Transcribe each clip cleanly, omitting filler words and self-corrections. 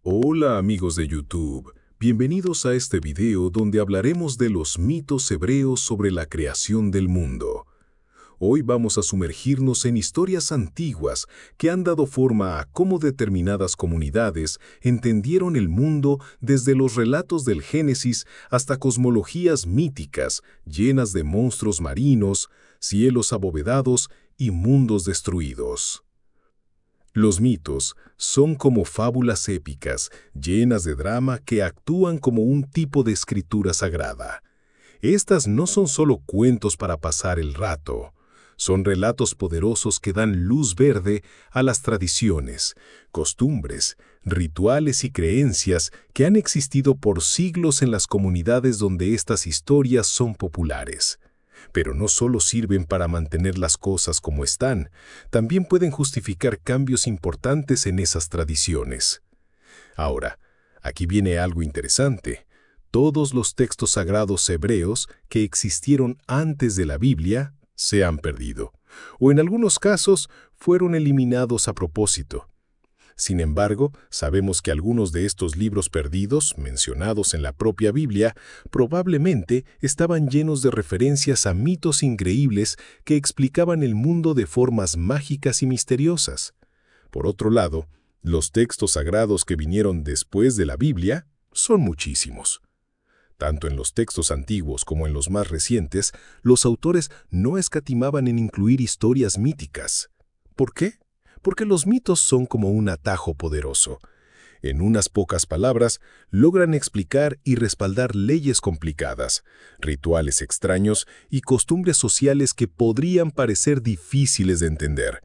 Hola amigos de YouTube, bienvenidos a este video donde hablaremos de los mitos hebreos sobre la creación del mundo. Hoy vamos a sumergirnos en historias antiguas que han dado forma a cómo determinadas comunidades entendieron el mundo desde los relatos del Génesis hasta cosmologías míticas llenas de monstruos marinos, cielos abovedados y mundos destruidos. Los mitos son como fábulas épicas, llenas de drama que actúan como un tipo de escritura sagrada. Estas no son solo cuentos para pasar el rato, son relatos poderosos que dan luz verde a las tradiciones, costumbres, rituales y creencias que han existido por siglos en las comunidades donde estas historias son populares. Pero no solo sirven para mantener las cosas como están, también pueden justificar cambios importantes en esas tradiciones. Ahora, aquí viene algo interesante. Todos los textos sagrados hebreos que existieron antes de la Biblia se han perdido, o en algunos casos fueron eliminados a propósito. Sin embargo, sabemos que algunos de estos libros perdidos, mencionados en la propia Biblia, probablemente estaban llenos de referencias a mitos increíbles que explicaban el mundo de formas mágicas y misteriosas. Por otro lado, los textos sagrados que vinieron después de la Biblia son muchísimos. Tanto en los textos antiguos como en los más recientes, los autores no escatimaban en incluir historias míticas. ¿Por qué? Porque los mitos son como un atajo poderoso. En unas pocas palabras, logran explicar y respaldar leyes complicadas, rituales extraños y costumbres sociales que podrían parecer difíciles de entender.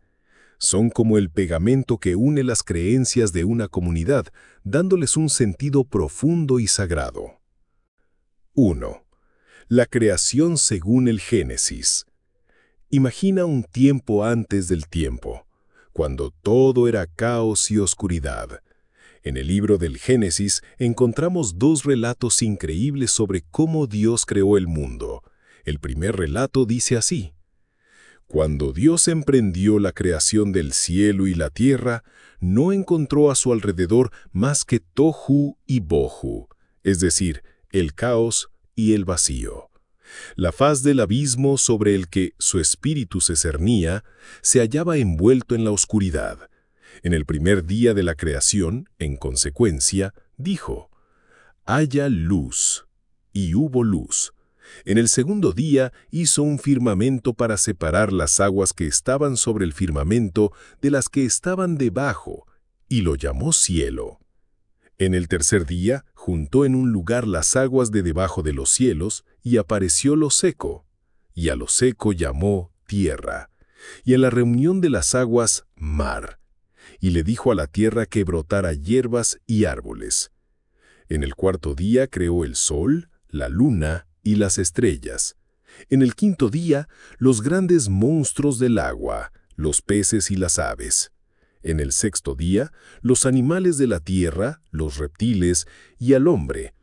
Son como el pegamento que une las creencias de una comunidad, dándoles un sentido profundo y sagrado. 1. La creación según el Génesis. Imagina un tiempo antes del tiempo, cuando todo era caos y oscuridad. En el libro del Génesis encontramos dos relatos increíbles sobre cómo Dios creó el mundo. El primer relato dice así: Cuando Dios emprendió la creación del cielo y la tierra, no encontró a su alrededor más que tohu y bohu, es decir, el caos y el vacío. La faz del abismo sobre el que su espíritu se cernía se hallaba envuelto en la oscuridad. En el primer día de la creación, en consecuencia, dijo: «Haya luz», y hubo luz. En el segundo día hizo un firmamento para separar las aguas que estaban sobre el firmamento de las que estaban debajo, y lo llamó cielo. En el tercer día juntó en un lugar las aguas de debajo de los cielos, y apareció lo seco, y a lo seco llamó tierra, y en la reunión de las aguas mar, y le dijo a la tierra que brotara hierbas y árboles. En el cuarto día creó el sol, la luna y las estrellas. En el quinto día, los grandes monstruos del agua, los peces y las aves. En el sexto día, los animales de la tierra, los reptiles y al hombre.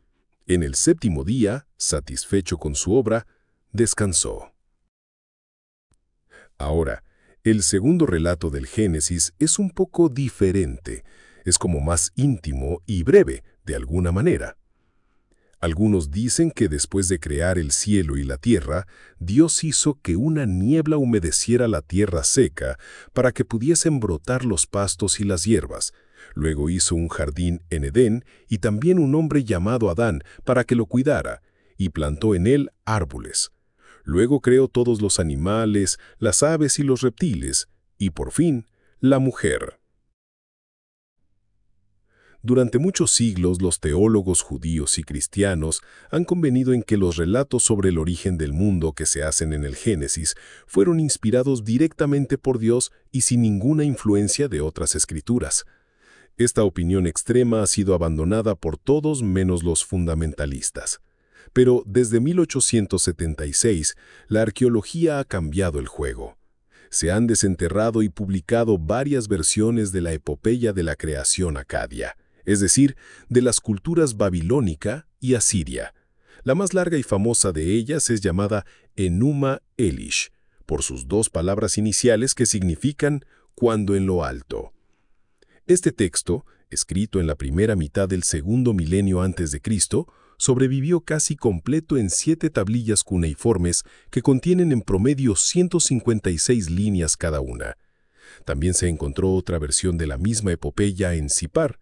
En el séptimo día, satisfecho con su obra, descansó. Ahora, el segundo relato del Génesis es un poco diferente. Es como más íntimo y breve, de alguna manera. Algunos dicen que después de crear el cielo y la tierra, Dios hizo que una niebla humedeciera la tierra seca para que pudiesen brotar los pastos y las hierbas. Luego hizo un jardín en Edén y también un hombre llamado Adán para que lo cuidara, y plantó en él árboles. Luego creó todos los animales, las aves y los reptiles, y por fin, la mujer. Durante muchos siglos, los teólogos judíos y cristianos han convenido en que los relatos sobre el origen del mundo que se hacen en el Génesis fueron inspirados directamente por Dios y sin ninguna influencia de otras escrituras. Esta opinión extrema ha sido abandonada por todos menos los fundamentalistas. Pero desde 1876, la arqueología ha cambiado el juego. Se han desenterrado y publicado varias versiones de la epopeya de la creación acadia, es decir, de las culturas babilónica y asiria. La más larga y famosa de ellas es llamada Enuma Elish, por sus dos palabras iniciales que significan «cuando en lo alto». Este texto, escrito en la primera mitad del segundo milenio antes de Cristo, sobrevivió casi completo en 7 tablillas cuneiformes que contienen en promedio 156 líneas cada una. También se encontró otra versión de la misma epopeya en Sipar,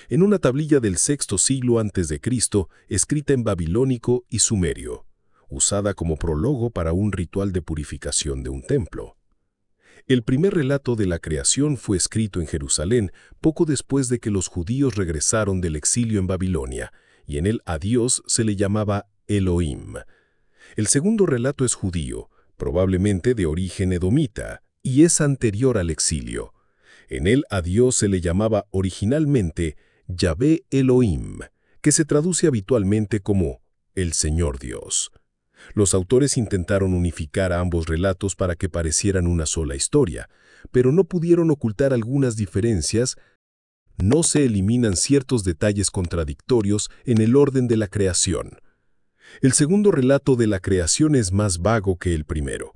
en una tablilla del sexto siglo antes de Cristo, escrita en babilónico y sumerio, usada como prólogo para un ritual de purificación de un templo. El primer relato de la creación fue escrito en Jerusalén poco después de que los judíos regresaron del exilio en Babilonia, y en él a Dios se le llamaba Elohim. El segundo relato es judío, probablemente de origen edomita, y es anterior al exilio. En él a Dios se le llamaba originalmente Yahvé Elohim, que se traduce habitualmente como el Señor Dios. Los autores intentaron unificar a ambos relatos para que parecieran una sola historia, pero no pudieron ocultar algunas diferencias. No se eliminan ciertos detalles contradictorios en el orden de la creación. El segundo relato de la creación es más vago que el primero.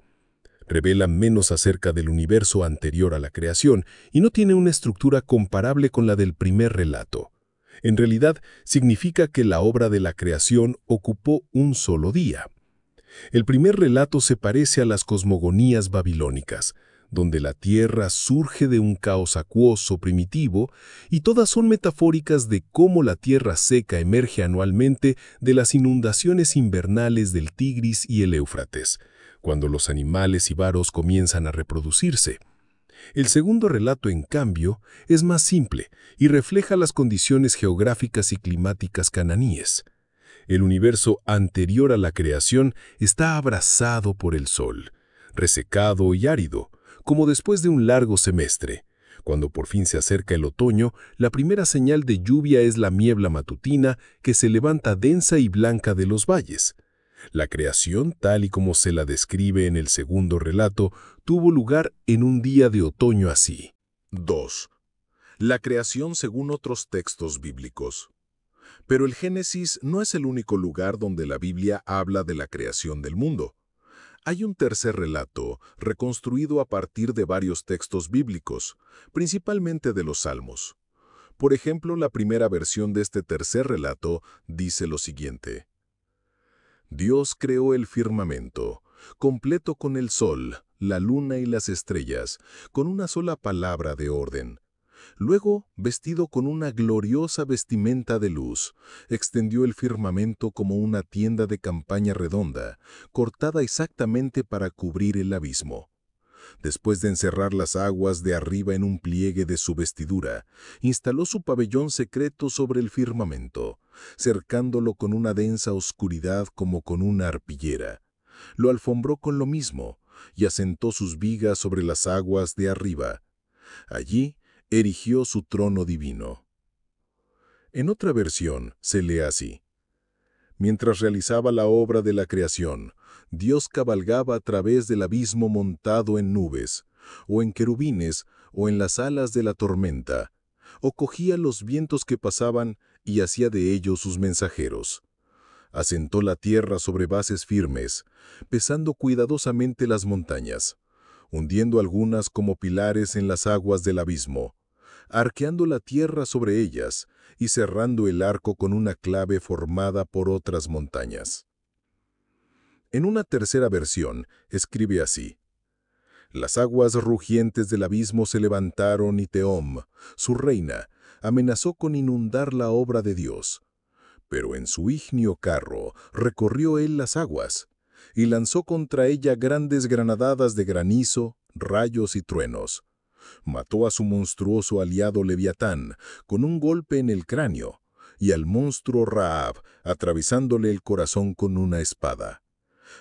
Revela menos acerca del universo anterior a la creación y no tiene una estructura comparable con la del primer relato. En realidad, significa que la obra de la creación ocupó un solo día. El primer relato se parece a las cosmogonías babilónicas, donde la tierra surge de un caos acuoso primitivo y todas son metafóricas de cómo la tierra seca emerge anualmente de las inundaciones invernales del Tigris y el Éufrates, cuando los animales y varos comienzan a reproducirse. El segundo relato, en cambio, es más simple y refleja las condiciones geográficas y climáticas cananíes. El universo anterior a la creación está abrasado por el sol, resecado y árido, como después de un largo semestre. Cuando por fin se acerca el otoño, la primera señal de lluvia es la niebla matutina que se levanta densa y blanca de los valles. La creación, tal y como se la describe en el segundo relato, tuvo lugar en un día de otoño así. 2. La creación según otros textos bíblicos. Pero el Génesis no es el único lugar donde la Biblia habla de la creación del mundo. Hay un tercer relato, reconstruido a partir de varios textos bíblicos, principalmente de los Salmos. Por ejemplo, la primera versión de este tercer relato dice lo siguiente: Dios creó el firmamento, completo con el sol, la luna y las estrellas, con una sola palabra de orden. Luego, vestido con una gloriosa vestimenta de luz, extendió el firmamento como una tienda de campaña redonda, cortada exactamente para cubrir el abismo. Después de encerrar las aguas de arriba en un pliegue de su vestidura, instaló su pabellón secreto sobre el firmamento, cercándolo con una densa oscuridad como con una arpillera. Lo alfombró con lo mismo, y asentó sus vigas sobre las aguas de arriba. Allí erigió su trono divino. En otra versión se lee así: Mientras realizaba la obra de la creación, Dios cabalgaba a través del abismo montado en nubes, o en querubines, o en las alas de la tormenta, o cogía los vientos que pasaban y hacía de ellos sus mensajeros. Asentó la tierra sobre bases firmes, pesando cuidadosamente las montañas, hundiendo algunas como pilares en las aguas del abismo, arqueando la tierra sobre ellas y cerrando el arco con una clave formada por otras montañas. En una tercera versión, escribe así: Las aguas rugientes del abismo se levantaron y Tehom, su reina, amenazó con inundar la obra de Dios. Pero en su ígneo carro recorrió él las aguas, y lanzó contra ella grandes granadadas de granizo, rayos y truenos. Mató a su monstruoso aliado Leviatán con un golpe en el cráneo, y al monstruo Rahab, atravesándole el corazón con una espada.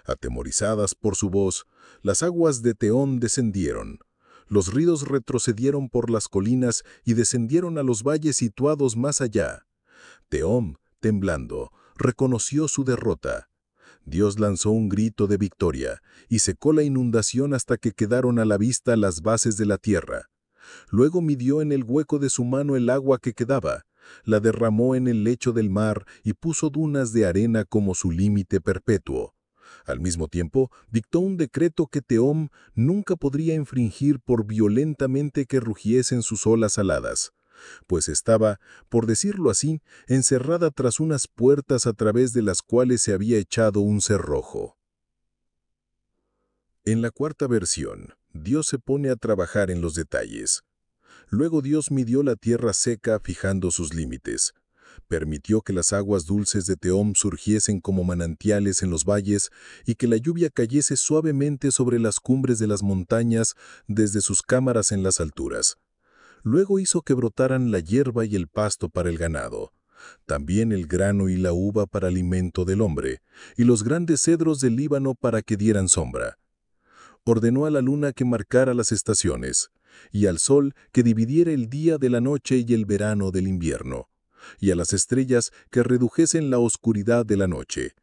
Atemorizadas por su voz, las aguas de Tehom descendieron. Los ríos retrocedieron por las colinas y descendieron a los valles situados más allá. Tehom, temblando, reconoció su derrota. Dios lanzó un grito de victoria y secó la inundación hasta que quedaron a la vista las bases de la tierra. Luego midió en el hueco de su mano el agua que quedaba, la derramó en el lecho del mar y puso dunas de arena como su límite perpetuo. Al mismo tiempo, dictó un decreto que Tehom nunca podría infringir por violentamente que rugiesen sus olas aladas. pues estaba, por decirlo así, encerrada tras unas puertas a través de las cuales se había echado un cerrojo. En la cuarta versión, Dios se pone a trabajar en los detalles. Luego Dios midió la tierra seca fijando sus límites. Permitió que las aguas dulces de Tehom surgiesen como manantiales en los valles y que la lluvia cayese suavemente sobre las cumbres de las montañas desde sus cámaras en las alturas. Luego hizo que brotaran la hierba y el pasto para el ganado, también el grano y la uva para alimento del hombre, y los grandes cedros del Líbano para que dieran sombra. Ordenó a la luna que marcara las estaciones, y al sol que dividiera el día de la noche y el verano del invierno, y a las estrellas que redujesen la oscuridad de la noche.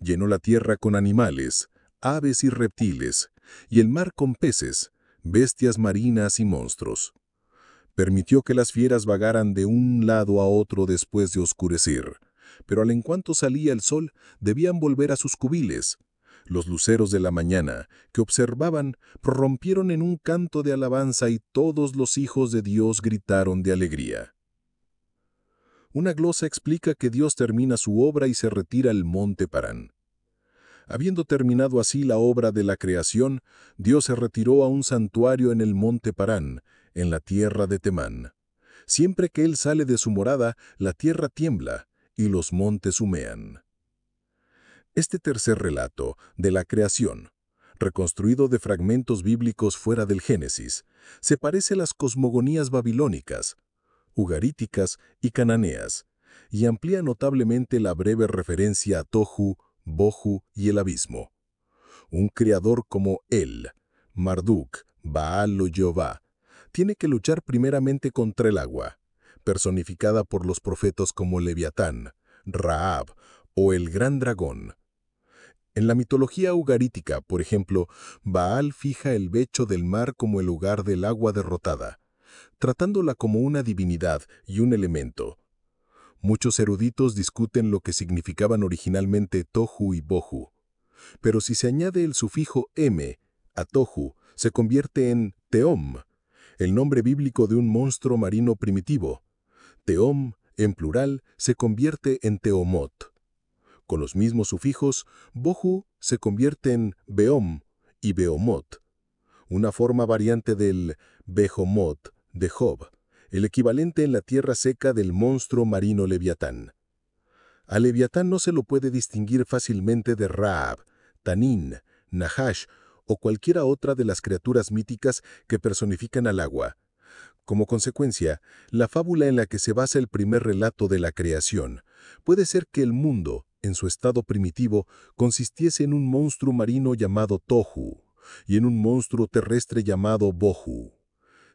Llenó la tierra con animales, aves y reptiles, y el mar con peces, bestias marinas y monstruos. Permitió que las fieras vagaran de un lado a otro después de oscurecer, pero al en cuanto salía el sol debían volver a sus cubiles. Los luceros de la mañana, que observaban, prorrumpieron en un canto de alabanza y todos los hijos de Dios gritaron de alegría. Una glosa explica que Dios termina su obra y se retira al monte Parán. Habiendo terminado así la obra de la creación, Dios se retiró a un santuario en el monte Parán, en la tierra de Temán. Siempre que Él sale de su morada, la tierra tiembla y los montes humean. Este tercer relato de la creación, reconstruido de fragmentos bíblicos fuera del Génesis, se parece a las cosmogonías babilónicas, ugaríticas y cananeas, y amplía notablemente la breve referencia a Tohu, Bohu y el abismo. Un creador como él, Marduk, Baal o Jehová, tiene que luchar primeramente contra el agua, personificada por los profetas como Leviatán, Rahab o el gran dragón. En la mitología ugarítica, por ejemplo, Baal fija el lecho del mar como el lugar del agua derrotada, tratándola como una divinidad y un elemento. Muchos eruditos discuten lo que significaban originalmente Tohu y Bohu, pero si se añade el sufijo m a Tohu, se convierte en Tehom, el nombre bíblico de un monstruo marino primitivo. Tehom, en plural, se convierte en Tehomot. Con los mismos sufijos, Bohu se convierte en Behom y Behomot, una forma variante del Behomot de Job, el equivalente en la tierra seca del monstruo marino Leviatán. A Leviatán no se lo puede distinguir fácilmente de Rahab, Tanín, Nahash o cualquiera otra de las criaturas míticas que personifican al agua. Como consecuencia, la fábula en la que se basa el primer relato de la creación puede ser que el mundo, en su estado primitivo, consistiese en un monstruo marino llamado Tohu y en un monstruo terrestre llamado Bohu.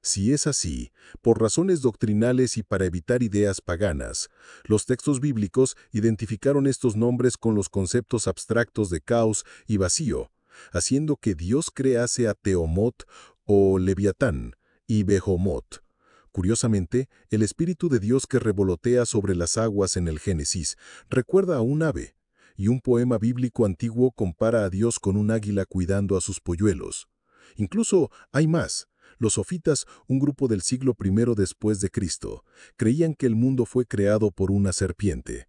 Si es así, por razones doctrinales y para evitar ideas paganas, los textos bíblicos identificaron estos nombres con los conceptos abstractos de caos y vacío, haciendo que Dios crease a Tehomot o Leviatán y Behomot. Curiosamente, el Espíritu de Dios que revolotea sobre las aguas en el Génesis recuerda a un ave, y un poema bíblico antiguo compara a Dios con un águila cuidando a sus polluelos. Incluso hay más. Los sofitas, un grupo del siglo I después de Cristo, creían que el mundo fue creado por una serpiente.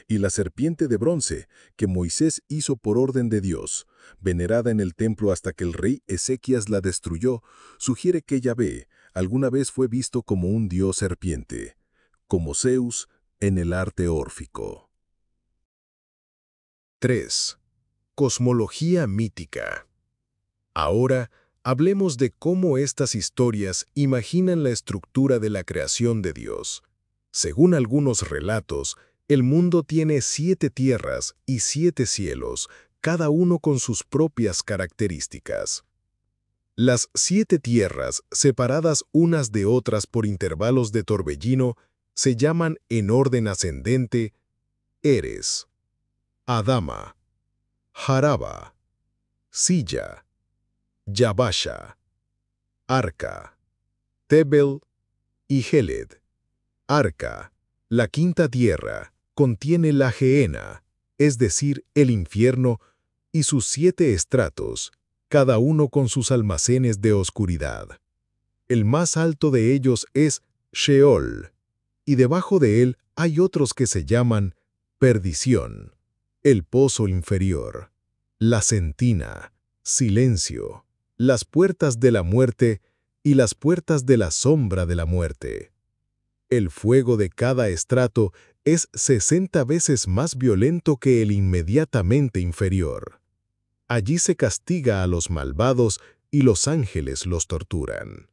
Y la serpiente de bronce, que Moisés hizo por orden de Dios, venerada en el templo hasta que el rey Ezequías la destruyó, sugiere que Yahvé alguna vez fue visto como un dios serpiente, como Zeus en el arte órfico. 3. Cosmología mítica. Ahora, hablemos de cómo estas historias imaginan la estructura de la creación de Dios. Según algunos relatos, el mundo tiene 7 tierras y 7 cielos, cada uno con sus propias características. Las 7 tierras, separadas unas de otras por intervalos de torbellino, se llaman en orden ascendente Eres, Adama, Jaraba, Silla, Yabasha, Arca, Tebel y Heled. Arca, la quinta tierra, contiene la Gehenna, es decir, el infierno, y sus 7 estratos, cada uno con sus almacenes de oscuridad. El más alto de ellos es Sheol, y debajo de él hay otros que se llaman perdición, el pozo inferior, la sentina, silencio, las puertas de la muerte y las puertas de la sombra de la muerte. El fuego de cada estrato es 60 veces más violento que el inmediatamente inferior. Allí se castiga a los malvados y los ángeles los torturan.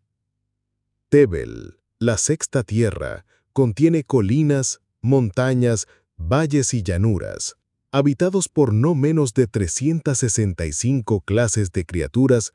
Tebel, la sexta tierra, contiene colinas, montañas, valles y llanuras, habitados por no menos de 365 clases de criaturas.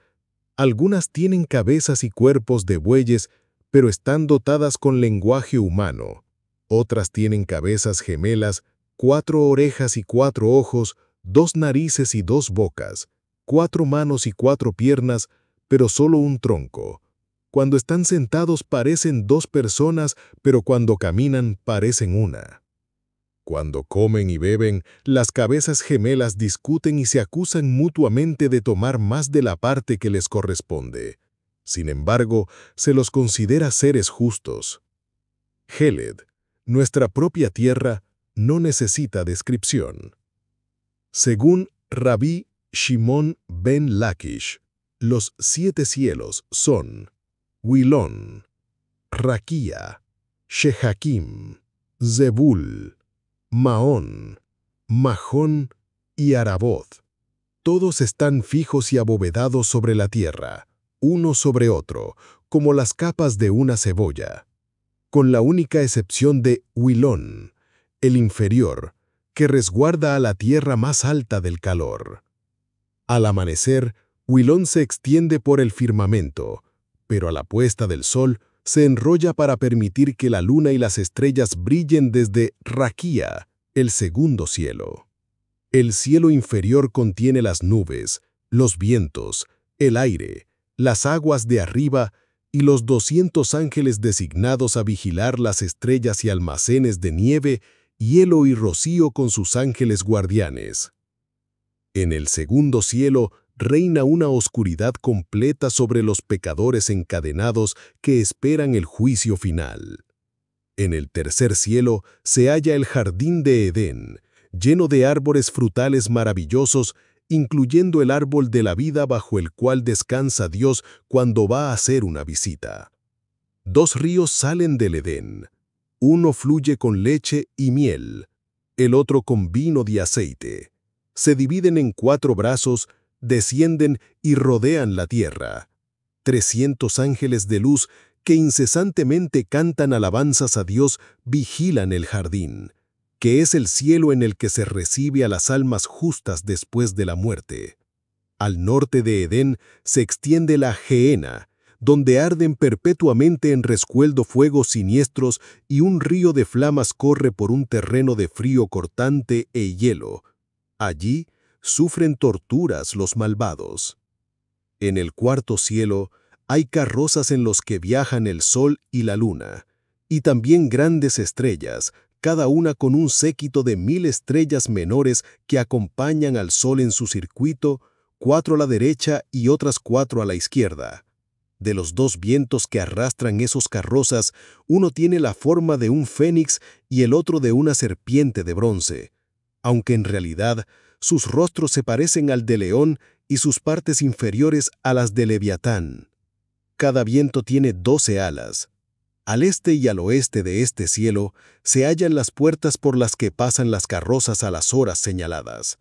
Algunas tienen cabezas y cuerpos de bueyes, pero están dotadas con lenguaje humano. Otras tienen cabezas gemelas, 4 orejas y 4 ojos, 2 narices y 2 bocas, 4 manos y 4 piernas, pero solo un tronco. Cuando están sentados parecen 2 personas, pero cuando caminan parecen una. Cuando comen y beben, las cabezas gemelas discuten y se acusan mutuamente de tomar más de la parte que les corresponde. Sin embargo, se los considera seres justos. Heled, nuestra propia tierra, no necesita descripción. Según Rabí Shimon ben Lakish, los 7 cielos son Wilón, Raquía, Shehakim, Zebul, Maón, Majón y Araboth. Todos están fijos y abovedados sobre la tierra, uno sobre otro, como las capas de una cebolla, con la única excepción de Wilón, el inferior, que resguarda a la tierra más alta del calor. Al amanecer, Wilón se extiende por el firmamento, pero a la puesta del sol se enrolla para permitir que la luna y las estrellas brillen desde Raquía, el segundo cielo. El cielo inferior contiene las nubes, los vientos, el aire, las aguas de arriba y los 200 ángeles designados a vigilar las estrellas y almacenes de nieve, hielo y rocío con sus ángeles guardianes. En el segundo cielo reina una oscuridad completa sobre los pecadores encadenados que esperan el juicio final. En el tercer cielo se halla el jardín de Edén, lleno de árboles frutales maravillosos, incluyendo el árbol de la vida bajo el cual descansa Dios cuando va a hacer una visita. 2 ríos salen del Edén. Uno fluye con leche y miel, el otro con vino de aceite. Se dividen en 4 brazos, descienden y rodean la tierra. 300 ángeles de luz que incesantemente cantan alabanzas a Dios vigilan el jardín, que es el cielo en el que se recibe a las almas justas después de la muerte. Al norte de Edén se extiende la Gehenna, donde arden perpetuamente en rescueldo fuegos siniestros y un río de flamas corre por un terreno de frío cortante e hielo. Allí sufren torturas los malvados. En el cuarto cielo hay carrozas en los que viajan el sol y la luna, y también grandes estrellas, cada una con un séquito de 1000 estrellas menores que acompañan al sol en su circuito, 4 a la derecha y otras 4 a la izquierda. De los 2 vientos que arrastran esos carrozas, uno tiene la forma de un fénix y el otro de una serpiente de bronce, aunque en realidad sus rostros se parecen al de león y sus partes inferiores a las de leviatán. Cada viento tiene 12 alas. Al este y al oeste de este cielo se hallan las puertas por las que pasan las carrozas a las horas señaladas.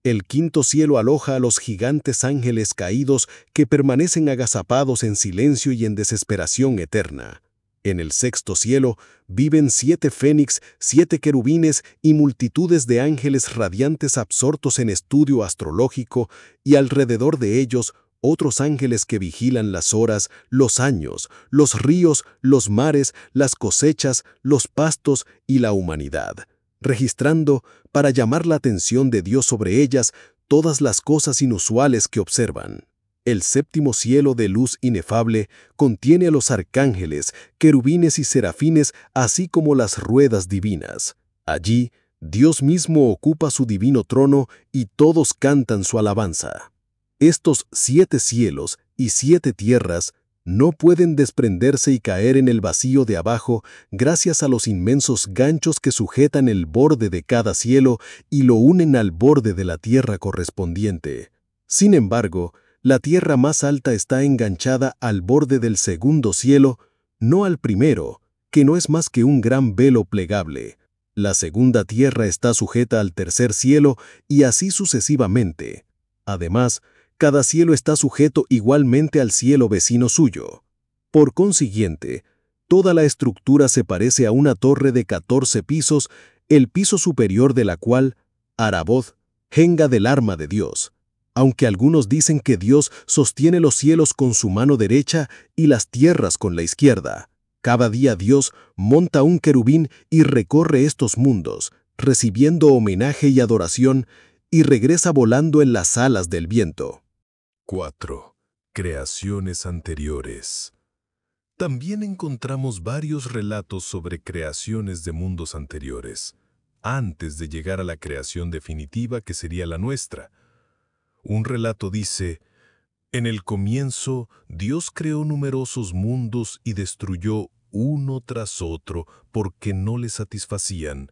El quinto cielo aloja a los gigantes ángeles caídos que permanecen agazapados en silencio y en desesperación eterna. En el sexto cielo viven 7 fénix, 7 querubines y multitudes de ángeles radiantes absortos en estudio astrológico, y alrededor de ellos otros ángeles que vigilan las horas, los años, los ríos, los mares, las cosechas, los pastos y la humanidad, registrando, para llamar la atención de Dios sobre ellas, todas las cosas inusuales que observan. El séptimo cielo de luz inefable contiene a los arcángeles, querubines y serafines, así como las ruedas divinas. Allí, Dios mismo ocupa su divino trono y todos cantan su alabanza. Estos 7 cielos y 7 tierras No pueden desprenderse y caer en el vacío de abajo gracias a los inmensos ganchos que sujetan el borde de cada cielo y lo unen al borde de la tierra correspondiente. Sin embargo, la tierra más alta está enganchada al borde del segundo cielo, no al primero, que no es más que un gran velo plegable. La segunda tierra está sujeta al tercer cielo y así sucesivamente. Además, cada cielo está sujeto igualmente al cielo vecino suyo. Por consiguiente, toda la estructura se parece a una torre de 14 pisos, el piso superior de la cual, Araboth, jenga del arma de Dios. Aunque algunos dicen que Dios sostiene los cielos con su mano derecha y las tierras con la izquierda. Cada día Dios monta un querubín y recorre estos mundos, recibiendo homenaje y adoración, y regresa volando en las alas del viento. 4. Creaciones anteriores. También encontramos varios relatos sobre creaciones de mundos anteriores, antes de llegar a la creación definitiva que sería la nuestra. Un relato dice: en el comienzo, Dios creó numerosos mundos y destruyó uno tras otro porque no le satisfacían.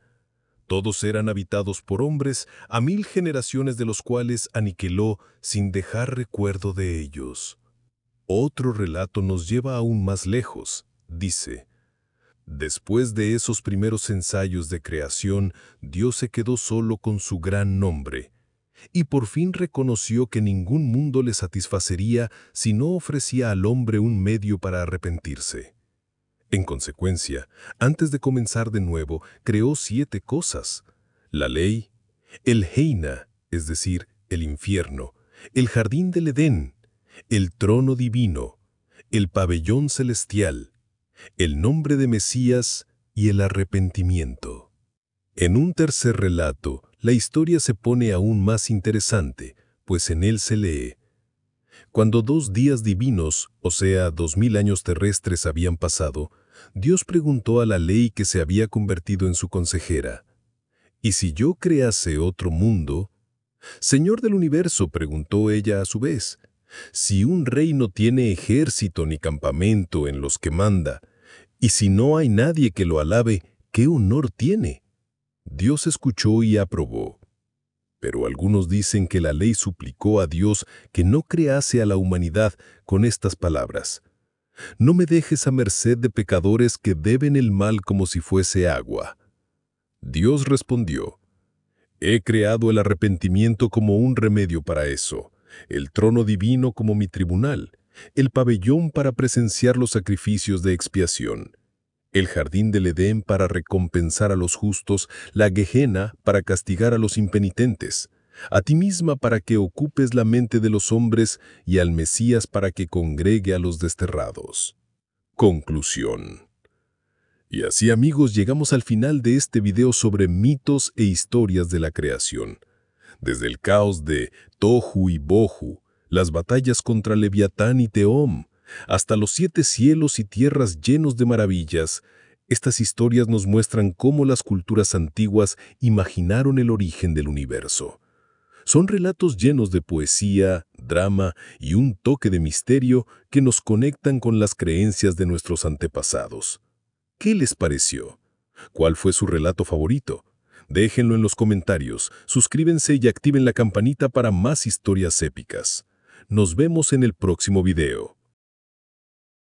Todos eran habitados por hombres, a 1000 generaciones de los cuales aniquiló sin dejar recuerdo de ellos. Otro relato nos lleva aún más lejos. Dice: después de esos primeros ensayos de creación, Dios se quedó solo con su gran nombre, y por fin reconoció que ningún mundo le satisfacería si no ofrecía al hombre un medio para arrepentirse. En consecuencia, antes de comenzar de nuevo, creó 7 cosas: la ley, el Gehenna, es decir, el infierno, el jardín del Edén, el trono divino, el pabellón celestial, el nombre de Mesías y el arrepentimiento. En un tercer relato, la historia se pone aún más interesante, pues en él se lee: cuando 2 días divinos, o sea, 2000 años terrestres habían pasado, Dios preguntó a la ley que se había convertido en su consejera: ¿y si yo crease otro mundo? Señor del universo, preguntó ella a su vez, si un rey no tiene ejército ni campamento en los que manda, y si no hay nadie que lo alabe, ¿qué honor tiene? Dios escuchó y aprobó. Pero algunos dicen que la ley suplicó a Dios que no crease a la humanidad con estas palabras: no me dejes a merced de pecadores que beben el mal como si fuese agua. Dios respondió: he creado el arrepentimiento como un remedio para eso, el trono divino como mi tribunal, el pabellón para presenciar los sacrificios de expiación, el jardín del Edén para recompensar a los justos, la Gehenna para castigar a los impenitentes, a ti misma para que ocupes la mente de los hombres y al Mesías para que congregue a los desterrados. Conclusión. Y así, amigos, llegamos al final de este video sobre mitos e historias de la creación. Desde el caos de Tohu y Bohu, las batallas contra Leviatán y Tehom, hasta los 7 cielos y tierras llenos de maravillas, estas historias nos muestran cómo las culturas antiguas imaginaron el origen del universo. Son relatos llenos de poesía, drama y un toque de misterio que nos conectan con las creencias de nuestros antepasados. ¿Qué les pareció? ¿Cuál fue su relato favorito? Déjenlo en los comentarios, suscríbanse y activen la campanita para más historias épicas. Nos vemos en el próximo video.